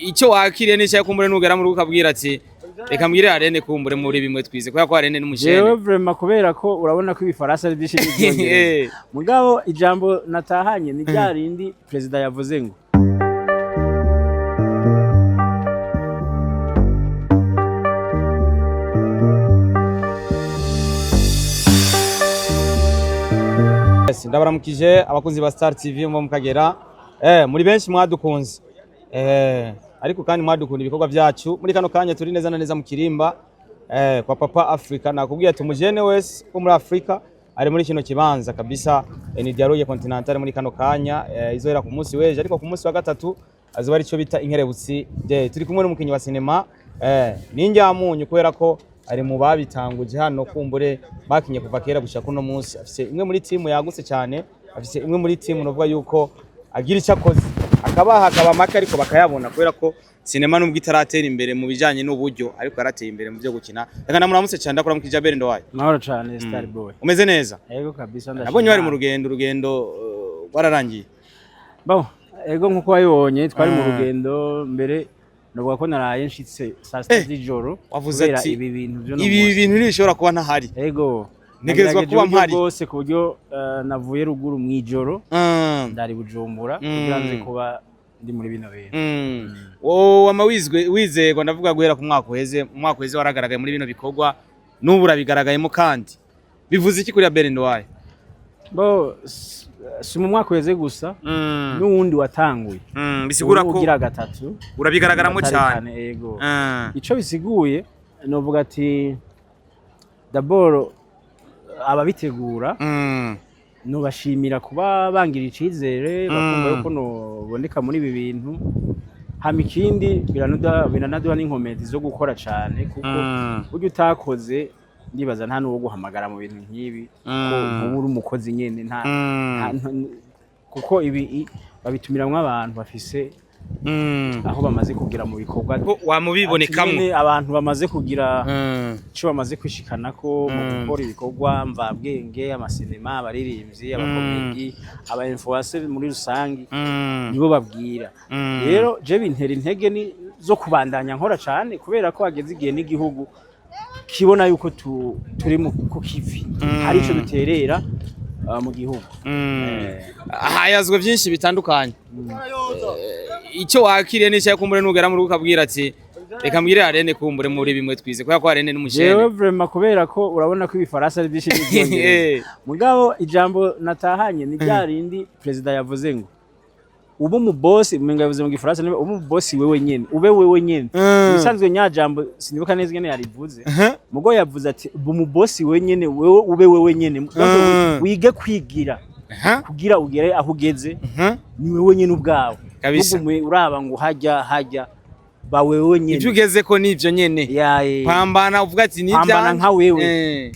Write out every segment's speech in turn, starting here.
icyo wakiriye n'icyo kumbure nugera mu rugo ukabwira ati reka mbwire Arene kumbure muri bimwe twize kubera ko Arene n'umushene jewe vraiment kubera ko urabona ko ibifaransa ari byinshi by'ibyongereza mugabo ijambo natahanye ni rya rindi president yavuze ngo ndabaramukije abakunzi ba Star TV mu Kagera muri benshi mwadukunze ariko kandi mwadukunda ibikorwa byacu muri kano kanya turi neza na neza mu Kirimba kwa Papa Africa nakubwiye tumujene wese wo muri Africa ari muri kino kibanza kabisa ni Dialogue Continental muri kano kanya izohera ku munsi weje ariko ku munsi wa gatatu azoba ari cyo bita inkerebutsi turi kumwe n'umukinyi wa cinema n'injyamunyu kubera ko ari mu babitanguje hano kumbure bakinye kuva kera gushaka kuno munsi afise imwe muri timu yagutse cyane afise imwe muri timu novuga yuko agira icyo akoze akaba make ariko bakayabona kubera ko cinema nubwo itaratera imbere mu bijanye n'uburyo ariko yarateye imbere mu byo gukina reka namuramutse cyane ndakora mu kijabere ndwaye mahoro cyane Star Boy umeze neza yego kabisa ndashaka nabonye bari mu rugendo wararangiye bon yego nkuko wayibonye twari mu rugendo mbere navuga ko naraye nshitse saa 7 z'ijoro wavuze ati ibi bintu ntibishobora kuba ntahari yego negezwa kuba mpari bose ku buryo navuye ruguru mu ijoro ndari Bujumbura kugira nze kuba ndi muri bino bintu wama wizego ndavuga guhera ku mwaka uheze waragaragaye muri bino bikorwa n'ubu urabigaragayemo kandi bivuze iki kuri ya Berendo wayo bo si mu mwaka uheze gusa n'uwundi watanguye bisigura ko ugira gatatu urabigaragaramo cyane yego ico bisiguye novuga ati d'abord ababitegura nubashimira kuba bangira icizere bakumva yuko noboneka muri ibi bintu hama ikindi biranaduha n'inkomezi zo gukora cyane kuko buryo utakoze ndibaza nta n'uwo guhamagara mu bintu nk'ibi ko uri umukozi nyene kuko ibi babitumiramwo abantu bafise aho bamaze kugira mu bikorwa wamubibonekamwe abantu bamaze kugira cyo bamaze kwishikanako mu gukora ibikorwa mvabwenge amasinema abaririmbyi abakomedi aba influencer muri rusangi nibo babwira rero je bintera intege ni zo kubandanya nkora cyane kubera ko hageze igihe n'igihugu kibona yuko turi mu kivi hari ico duterera mu gihugu hayazwe byinshi bitandukanye icyo wakiriye n'icyo kumbure nugera mu rugo ukabwira ati reka mbwire Arene kumbure muri bimwe twize kubera ko Arene n'umushene jewe vraiment kubera ko urabona ko ibifaransa ari byinshi by'ibyongereza mugabo ijambo natahanye ni rya rindi president yavuze ngo ubu mu boss umenga yavuze mu gifaransa ubu mu boss wewe nyene wewe nyene bisanzwe nyajambo sinibuka neza ngene yarivuze mugo yavuze ati ubu mu boss wewe nyene wewe nyene wige kwigira kugira ugere aho ugeze ni wewe nyene ubwawe ugume uraba ngo hajya ba wewe nyene ibyo ugeze ko nivyo nyene pambana uvuga ati ni pambana nka wewe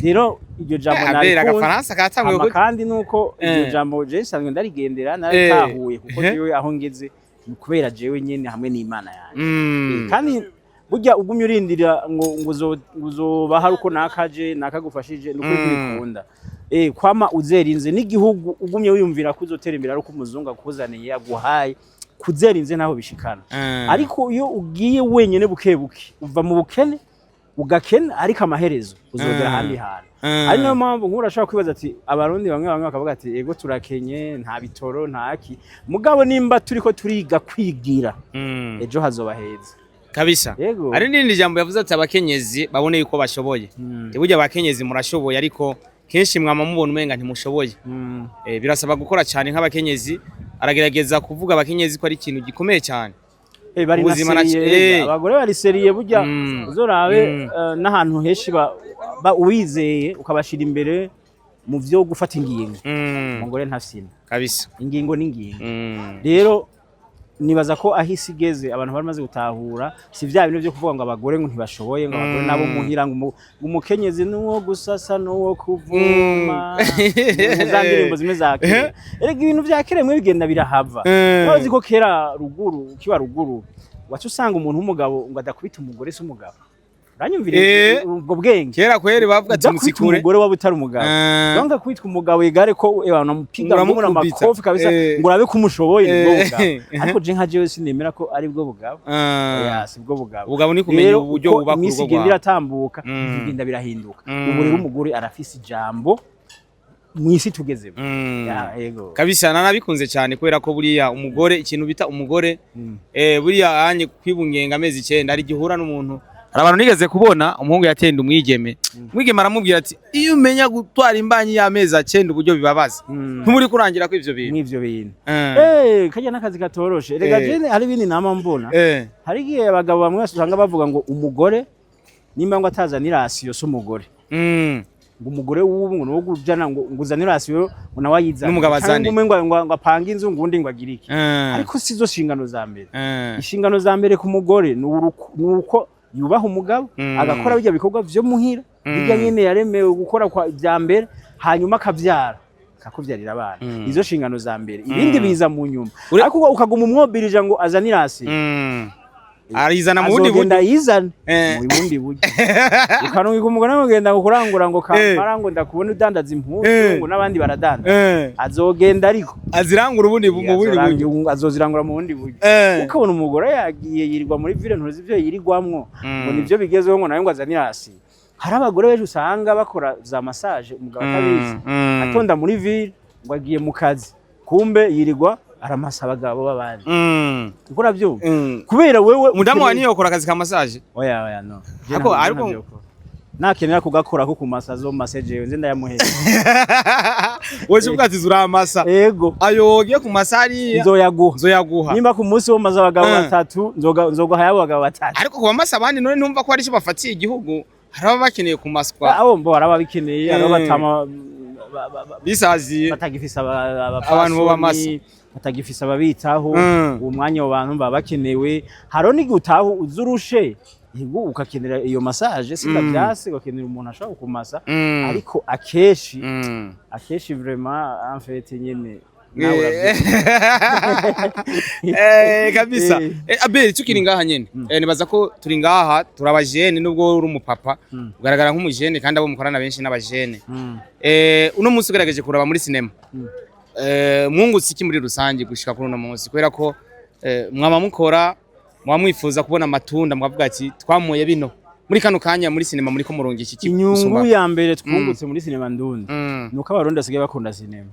rero iryo jambo nari agafaransa katanguye ko kandi nuko iryo jambo je sanzwe ndarigendera naritahuye kuko jewe aho ngeze kubera jewe nyene hamwe n'Imana yanjye kandi burya ugumye urindira ngo uzobaha uko nakaje nakagufashije nuko bikunda kwama uzerinze n'igihugu ugumye wiyumvira ko uzotera imbere ari uko umuzungu akuzaniye aguhaye kuzerinze naho bishikana ariko iyo ugiye wenyene bukebuke uva mu bukene ugakena ariko amaherezo uzogera handi hantu ari nayo mpamvu nkurashaka kwibaza ati abarundi bamwe bakavuga ati ego turakenye nta bitoro ntaki mugabo nimba turiko turiga kwigira ejo hazoba heza kabisa ari nindi jambo yavuze ati abakenyezi babone yuko bashoboye burya abakenyezi murashoboye ariko kenshi mwama mubona umenga ntimushoboye birasaba gukora cyane nk'abakenyezi aragerageza kuvuga abakenyezi ko ari ikintu gikomeye cyane bari naseriye abagore bari seriye burya uzorabe n'ahantu heshi uwizeye ukabashira imbere mu byo gufata ingingo umugore ntafsina kabisa ingingo n'ingingo rero nibaza ko ahisi igeze abantu bamaze gutahura si vya bintu byo kuvuga ngo abagore ngo ntibashoboye ngo abagore nabo muhira ngo umukenyezi nuwo gusasa nuwo kuvuma uzandirimbo zimwe zakire erega ibintu vya kiremwe bigenda birahava bazi ko kera ruguru kiba ruguru wacu usanga umuntu w'umugabo ngo adakubita umugore se umugabo uranyumvire ubwo bwenge kera kweri bavuga ati musikure umugore waba utari umugabo donc kwitwa umugabo igare ko unamupinga muri amakofi kabisa ngo urabe kumushoboye bwo bugabo ariko je nka jewe sinemera ko ari bwo bugabo si bwo bugabo ubugabo ni kumenya uburyo bubaka urugo rwawe igenda iratambuka igenda birahinduka ubu rero umugore arafise ijambo mwisi tugezemo yego kabisa nanabikunze cyane kubera ko buriya umugore ikintu bita umugore buriya anye kwibungenga amezi 9 ari gihura n'umuntu abantu nigeze kubona umuhungu yatenda umwigeme aramubwira ati iyo umenya gutwara imbanyi y'amezi 9 uburyo bibabaza ntumuri kurangira ko ivyo bintu kajya nakazi katoroshe rega je hari ibindi nama mbona hari gihe abagabo bamwe usanga bavuga ngo umugore nimba ngo atazanira rasiyo so umugore ngo umugore w'ubu ngo gujana ngo nguzanira rasiyo nawe ayizana n'umugabo azane ngo apanga inzu ngundi ngo agirike ariko sizo shingano za mbere ishingano za mbere ku mugore nuko yubaha umugabo agakora bijya bikorwa vyo muhira bijya nyene yaremewe gukora kwa bya mbere hanyuma akavyara akakuvyarira abana izo shingano za mbere ibindi biza mu nyuma ariko ukaguma umwobirija ngo azanira rasiyo arizana mu bundi buryo ndayizana mu bundi buryo ukanunga umugore ngenda kurangura ngo kamara ngo ndakubona udandaza impuzu ngo nabandi baradanda azogenda ariko azirangura ubundi mu bundi buryo azozirangura mu bundi buryo ukabona umugore yagiye yirirwa muri ville ntuzi ivyo yirigwamwo ngo nivyo bigezeho ngo nawe ngo azanira hasi hari abagore beje usanga bakora za massage umugabo atabizi atonda muri ville ngo agiye mu kazi kumbe yirirwa aramasa abagabo babandi ukora byo kubera wewe mudamu waniyo ukora akazi ka massage oya no ariko nakenera kugakora ko ku masazo message nze ndayamuheza woje ubwati zuramasa yego ayogiye ku masari nzoyaguha nimba ku munsi wo maza abagabo batatu nzoga hayabo abagabo batatu ariko ku bamasa abandi none ntumva ko ari cyo bafatiye igihugu haraba bakeneye ku maswa abo mbo haraba bikeneye haraba batama bisaziye batagifisa abantu bo bamasa batagifisa ababitaho uwo mwanya w'abantu baba bakenewe haro n'igihe utaho uzurushe yego ukakenera iyo massage sinda byase ukakenera umuntu ashaka kumasa ariko akeshi vraiment en fait nyene kabisa abeli tukiri ngaha nyene nibaza ko turi ngaha turabajene nubwo uri umupapa ugaragara nk'umujene kandi abo mukorana benshi n'abajene uno munsi ugerageje kuraba muri cinema mwungutse iki muri rusange gushika kuri uno munsi kubera ko mwaba mukora mwamwifuza kubona amatunda mwavuga ati twamuye bino muri kano kanya muri cinema muri ko muronga iki inyungu ya mbere twungutse muri cinema ndundi nuko abarundi asigaye bakunda cinema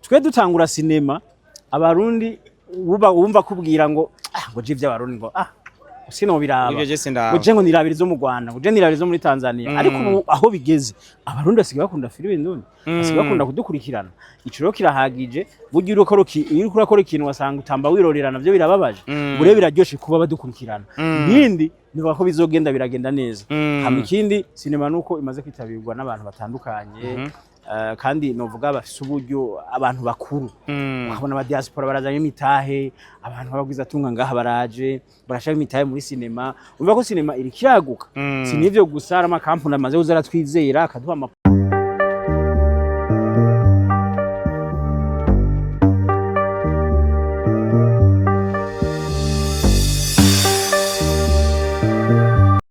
twe dutangura cinema abarundi wumva kubwira ngo ngo je by'abarundi ngo sino biraba ngo ngo nirabire zo mu Rwanda ngo je nirabire zo muri Tanzania ariko aho bigeze abarundi asigaye bakunda filime ndundi asigaye bakunda kudukurikirana iciro kirahagije buryo uri kurakora ikintu wasanga utamba wirorerana byo birababaje bure biraryoshe kuba badukurikirana ibindi niba ko bizogenda biragenda neza hamwe ikindi cinema nuko imaze kwitabirwa n'abantu batandukanye kandi novuga bafise uburyo abantu bakuru ukabona aba diaspora barazanye imitahe abantu babagwiza tunga ngaha baraje barashaka imitahe muri cinema umva ko cinema iri kiraguka sinivyo gusa ama kampuni amaze uzaratwizera akaduha